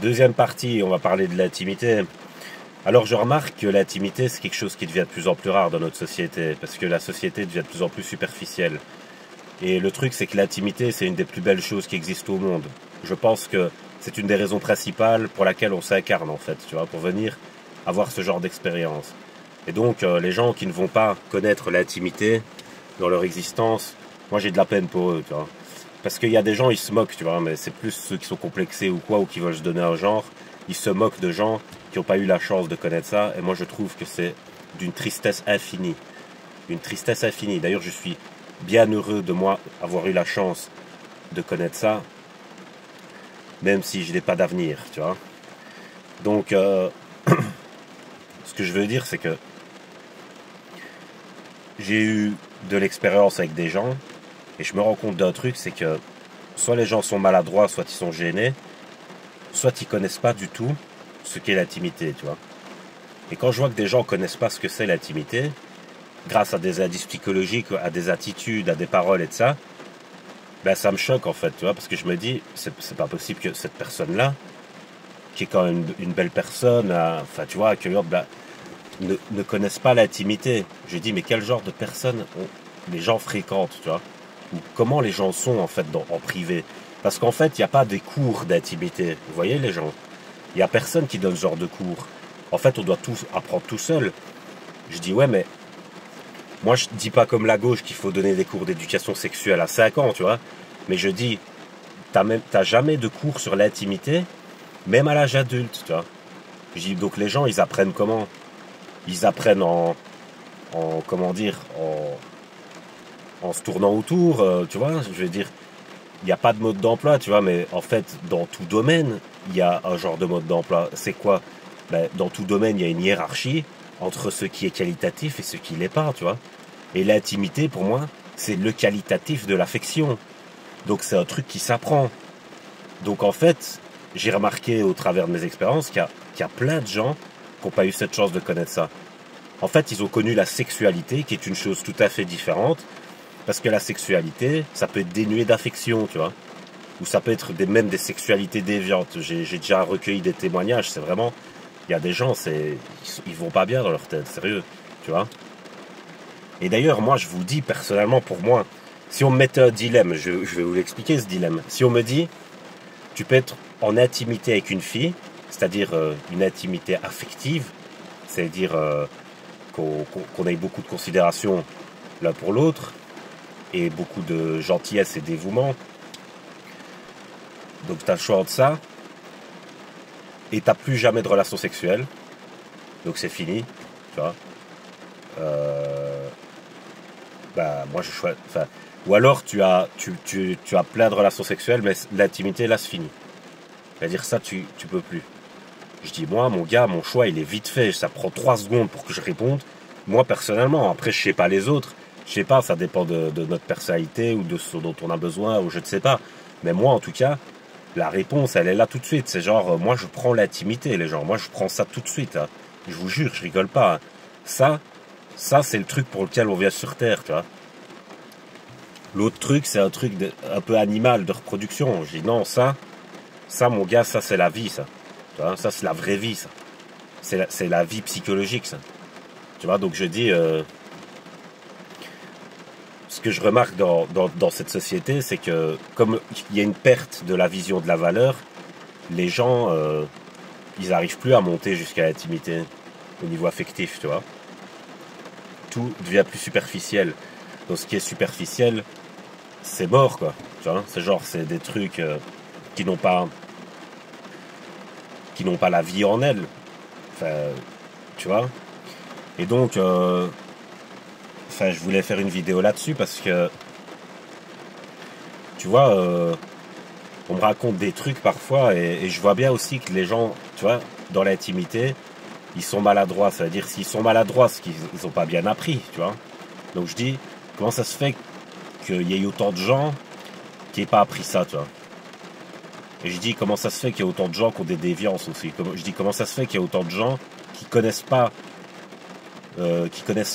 Deuxième partie, on va parler de l'intimité. Alors je remarque que l'intimité, c'est quelque chose qui devient de plus en plus rare dans notre société, parce que la société devient de plus en plus superficielle. Et le truc, c'est que l'intimité, c'est une des plus belles choses qui existent au monde. Je pense que c'est une des raisons principales pour laquelle on s'incarne, en fait, tu vois, pour venir avoir ce genre d'expérience. Et donc, les gens qui ne vont pas connaître l'intimité dans leur existence, moi j'ai de la peine pour eux, tu vois. Parce qu'il y a des gens, ils se moquent, tu vois, mais c'est plus ceux qui sont complexés ou quoi, ou qui veulent se donner un genre. Ils se moquent de gens qui n'ont pas eu la chance de connaître ça. Et moi, je trouve que c'est d'une tristesse infinie. Une tristesse infinie. D'ailleurs, je suis bien heureux de moi avoir eu la chance de connaître ça, même si je n'ai pas d'avenir, tu vois. Donc, ce que je veux dire, c'est que j'ai eu de l'expérience avec des gens, et je me rends compte d'un truc, c'est que soit les gens sont maladroits, soit ils sont gênés, soit ils connaissent pas du tout ce qu'est l'intimité, tu vois. Et quand je vois que des gens connaissent pas ce que c'est l'intimité, grâce à des indices psychologiques, à des attitudes, à des paroles et de ça, ben ça me choque en fait, tu vois, parce que je me dis, c'est pas possible que cette personne-là, qui est quand même une belle personne, enfin tu vois, accueillante, ben, ne connaissent pas l'intimité. Je dis, mais quel genre de personnes les gens fréquentent, tu vois, ou comment les gens sont en fait en privé. Parce qu'en fait, il n'y a pas des cours d'intimité. Vous voyez les gens, il n'y a personne qui donne ce genre de cours. En fait, on doit tous apprendre tout seul. Je dis, ouais, mais moi, je dis pas comme la gauche qu'il faut donner des cours d'éducation sexuelle à 5 ans, tu vois. Mais je dis, t'as jamais de cours sur l'intimité, même à l'âge adulte, tu vois. Je dis, donc les gens, ils apprennent comment? Ils apprennent comment dire, en se tournant autour, tu vois. Je veux dire, il n'y a pas de mode d'emploi, tu vois, mais en fait, dans tout domaine, il y a un genre de mode d'emploi. C'est quoi? Ben, dans tout domaine, il y a une hiérarchie entre ce qui est qualitatif et ce qui l'est pas, tu vois. Et l'intimité, pour moi, c'est le qualitatif de l'affection. Donc c'est un truc qui s'apprend. Donc en fait, j'ai remarqué au travers de mes expériences qu'il y a plein de gens qui n'ont pas eu cette chance de connaître ça. En fait, ils ont connu la sexualité, qui est une chose tout à fait différente, parce que la sexualité, ça peut être dénué d'affection, tu vois. Ou ça peut être même des sexualités déviantes. J'ai déjà recueilli des témoignages, c'est vraiment... Il y a des gens, ils vont pas bien dans leur tête, sérieux, tu vois. Et d'ailleurs, moi, je vous dis, personnellement, pour moi, si on me mettait un dilemme, je vais vous l'expliquer, ce dilemme. Si on me dit, tu peux être en intimité avec une fille, c'est-à-dire une intimité affective, c'est-à-dire qu'on ait beaucoup de considération l'un pour l'autre, et beaucoup de gentillesse et dévouement. Donc tu as le choix entre ça, et tu n'as plus jamais de relation sexuelle, donc c'est fini, tu vois. Bah moi je choisis... Enfin, ou alors tu as plein de relations sexuelles, mais l'intimité là c'est fini. C'est-à-dire ça tu peux plus. Je dis moi mon gars, mon choix il est vite fait, ça prend 3 secondes pour que je réponde. Moi personnellement, après je sais pas les autres, je sais pas, ça dépend de notre personnalité ou de ce dont on a besoin ou je ne sais pas. Mais moi en tout cas, la réponse elle est là tout de suite. C'est genre moi je prends l'intimité les gens, moi je prends ça tout de suite. Hein. Je vous jure, je rigole pas. Hein. Ça c'est le truc pour lequel on vient sur Terre, tu vois. L'autre truc, c'est un truc un peu animal de reproduction. Je dis non, ça mon gars, ça c'est la vie, ça. Tu vois, ça c'est la vraie vie, ça. C'est la vie psychologique, ça. Tu vois, donc je dis, ce que je remarque dans cette société, c'est que comme il y a une perte de la vision de la valeur, les gens, ils n'arrivent plus à monter jusqu'à l'intimité au niveau affectif, tu vois. Tout devient plus superficiel. Donc ce qui est superficiel, c'est mort, quoi. Tu vois, c'est genre, c'est des trucs qui n'ont pas la vie en elles. Enfin, tu vois. Et donc, je voulais faire une vidéo là-dessus parce que, tu vois, on me raconte des trucs parfois et je vois bien aussi que les gens, tu vois, dans l'intimité, ils sont maladroits. Ça veut dire s'ils sont maladroits, c'est qu'ils n'ont pas bien appris, tu vois. Donc je dis, comment ça se fait qu'il y ait autant de gens qui n'aient pas appris ça, tu vois. Et je dis, comment ça se fait qu'il y a autant de gens qui ont des déviances aussi. Je dis, comment ça se fait qu'il y a autant de gens qui connaissent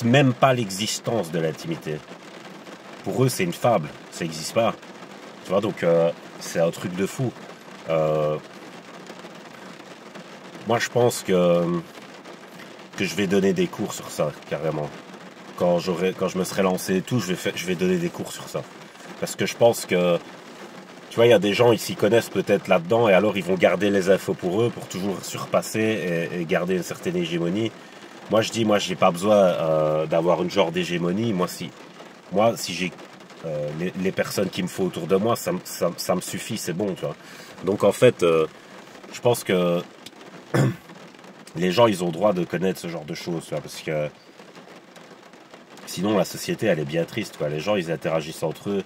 même pas l'existence de l'intimité. Pour eux, c'est une fable, ça n'existe pas. Tu vois, donc c'est un truc de fou. Moi, je pense que je vais donner des cours sur ça, carrément. Quand je me serai lancé et tout, je vais donner des cours sur ça. Parce que je pense que, tu vois, il y a des gens, ils s'y connaissent peut-être là-dedans, et alors ils vont garder les infos pour eux, pour toujours surpasser et garder une certaine hégémonie. Moi, j'ai pas besoin d'avoir une genre d'hégémonie. Si j'ai les personnes qu'il me faut autour de moi, ça me suffit, c'est bon, tu vois. Donc en fait, je pense que les gens, ils ont le droit de connaître ce genre de choses, tu vois, parce que sinon la société, elle est bien triste, quoi. Les gens, ils interagissent entre eux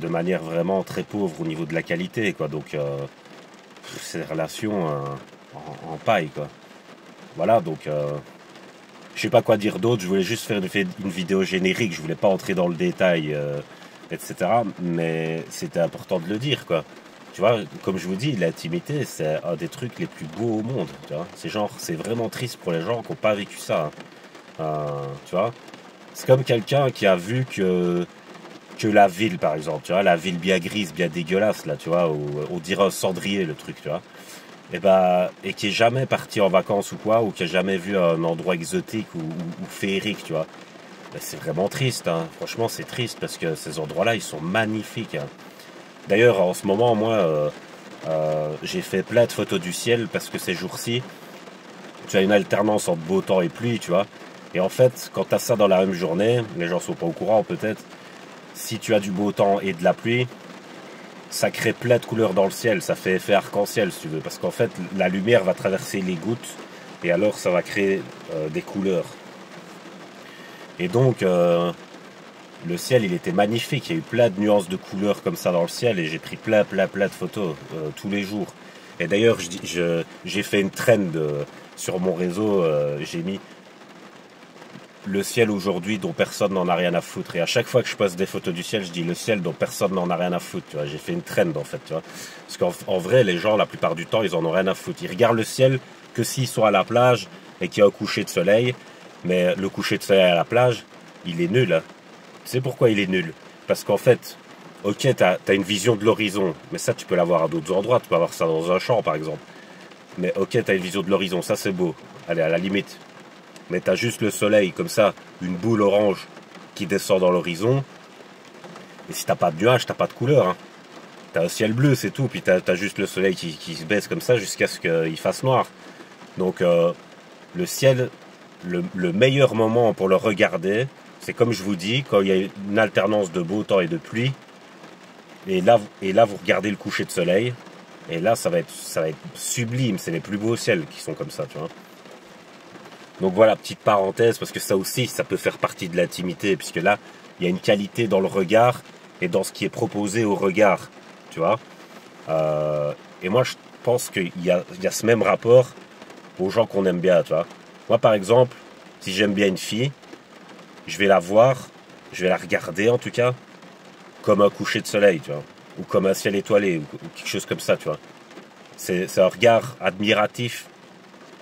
de manière vraiment très pauvre au niveau de la qualité, quoi. Donc c'est des relations en paille, quoi. Voilà, donc je sais pas quoi dire d'autre. Je voulais juste faire une vidéo générique. Je voulais pas entrer dans le détail, etc. Mais c'était important de le dire, quoi. Tu vois, comme je vous dis, l'intimité, c'est un des trucs les plus beaux au monde. Tu vois, c'est vraiment triste pour les gens qui n'ont pas vécu ça, hein. Tu vois, c'est comme quelqu'un qui a vu que la ville, par exemple, tu vois, la ville bien grise, bien dégueulasse, là, tu vois, où on dirait un cendrier, le truc, tu vois. Et qui est jamais parti en vacances ou quoi, ou qui a jamais vu un endroit exotique ou féerique, tu vois. Ben, c'est vraiment triste, hein. Franchement, c'est triste parce que ces endroits-là, ils sont magnifiques, hein. D'ailleurs, en ce moment, moi, j'ai fait plein de photos du ciel parce que ces jours-ci, tu as une alternance entre beau temps et pluie, tu vois. Et en fait, quand tu as ça dans la même journée, les gens sont pas au courant peut-être, si tu as du beau temps et de la pluie, ça crée plein de couleurs dans le ciel, ça fait effet arc-en-ciel si tu veux, parce qu'en fait la lumière va traverser les gouttes et alors ça va créer des couleurs. Et donc le ciel il était magnifique, il y a eu plein de nuances de couleurs comme ça dans le ciel et j'ai pris plein de photos tous les jours. Et d'ailleurs j'ai fait une trend sur mon réseau, j'ai mis le ciel aujourd'hui dont personne n'en a rien à foutre. Et à chaque fois que je poste des photos du ciel, je dis le ciel dont personne n'en a rien à foutre. Tu vois, j'ai fait une trend en fait. Tu vois, parce qu'en vrai, les gens, la plupart du temps, ils en ont rien à foutre. Ils regardent le ciel que s'ils sont à la plage et qu'il y a un coucher de soleil. Mais le coucher de soleil à la plage, il est nul, hein. Tu sais pourquoi il est nul? Parce qu'en fait, ok, t'as une vision de l'horizon, mais ça, tu peux l'avoir à d'autres endroits. Tu peux avoir ça dans un champ, par exemple. Mais ok, t'as une vision de l'horizon, ça c'est beau. Allez, à la limite. Mais t'as juste le soleil comme ça, une boule orange qui descend dans l'horizon. Et si t'as pas de nuages, t'as pas de couleur, hein. T'as un ciel bleu, c'est tout. Puis t'as juste le soleil qui se baisse comme ça jusqu'à ce qu'il fasse noir. Donc le ciel, le meilleur moment pour le regarder, c'est comme je vous dis, quand il y a une alternance de beau temps et de pluie. Et là vous regardez le coucher de soleil. Et là, ça va être sublime. C'est les plus beaux ciels qui sont comme ça, tu vois. Donc voilà, petite parenthèse, parce que ça aussi, ça peut faire partie de l'intimité, puisque là, il y a une qualité dans le regard et dans ce qui est proposé au regard, tu vois. Et moi, je pense qu'il y a ce même rapport aux gens qu'on aime bien, tu vois. Moi, par exemple, si j'aime bien une fille, je vais la voir, je vais la regarder en tout cas, comme un coucher de soleil, tu vois, ou comme un ciel étoilé, ou quelque chose comme ça, tu vois. C'est un regard admiratif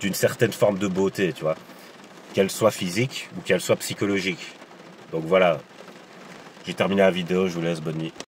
d'une certaine forme de beauté, tu vois, qu'elle soit physique ou qu'elle soit psychologique. Donc voilà, j'ai terminé la vidéo, je vous laisse, bonne nuit.